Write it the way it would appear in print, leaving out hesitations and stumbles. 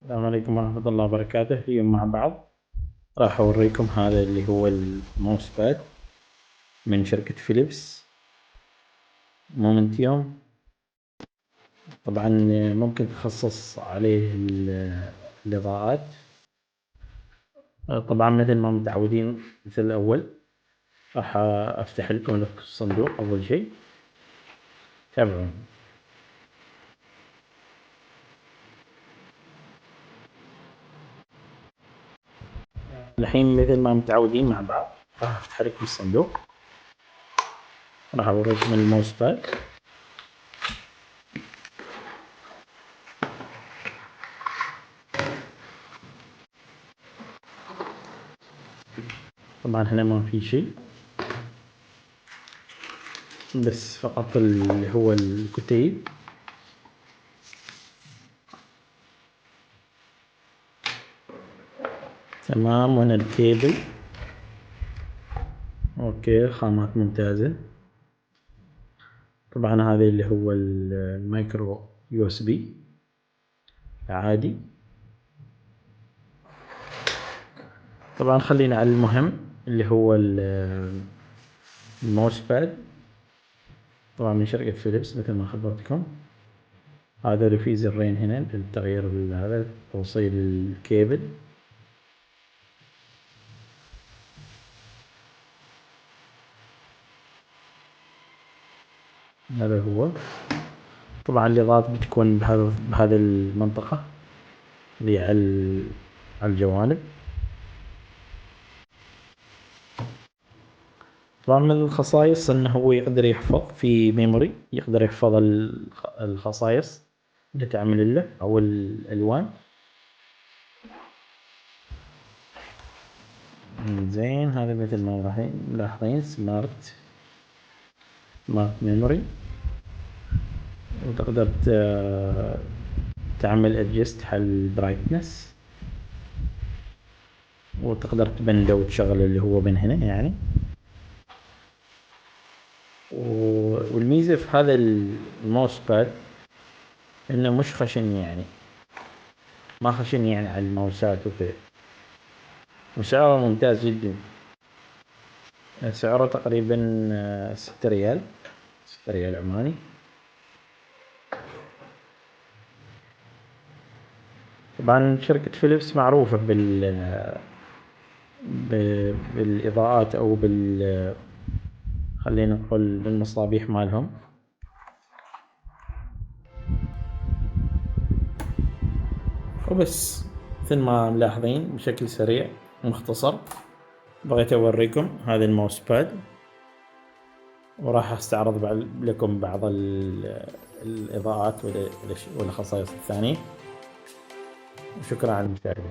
السلام عليكم ورحمة الله وبركاته. اليوم مع بعض راح أوريكم هذا اللي هو الماوس باد من شركة فيليبس مومنتيوم. طبعا ممكن تخصص عليه الإضاءات. طبعا مثل ما متعودين، مثل الأول راح أفتح لكم الصندوق. أول شيء تابعون. الحين مثل ما متعودين مع بعض راح أفتح لكم الصندوق، راح أوريكم الماوس باد. طبعا هنا ما في شيء، بس فقط اللي هو الكتيب. تمام، وهنا الكيبل. اوكي، خامات ممتازة. طبعا هذا اللي هو المايكرو يو اس بي عادي. طبعا خلينا على المهم اللي هو الماوس باد، طبعا من شركة فيليبس مثل ما خبرتكم. هذا اللي فيه زرين هنا للتغيير، هذا توصيل الكيبل. هذا هو. طبعا الإضاءات بتكون بهذا المنطقة اللي على الجوانب. طبعا من الخصائص انه هو يقدر يحفظ في ميموري، يقدر يحفظ الخصائص اللي تعمل له او الالوان. زين، هذا مثل ما راح ملاحظين سمارت ميموري، وتقدر تعمل ادجست حل البرايتنس، وتقدر تبنده وتشغل اللي هو من هنا يعني. والميزة في هذا الماوس باد انه مش خشن، يعني ما خشن يعني على الماوسات وكذا، وسعره ممتاز جدا. سعره تقريبا 6 ريال، 6 ريال عماني. طبعا شركة فيليبس معروفة بالإضاءات أو خلينا نقول بالمصابيح مالهم. وبس مثل ما ملاحظين بشكل سريع ومختصر بغيت أوريكم هذا الماوس باد، وراح أستعرض لكم بعض الإضاءات والخصائص الثانية. وشكرا على المشاهدة.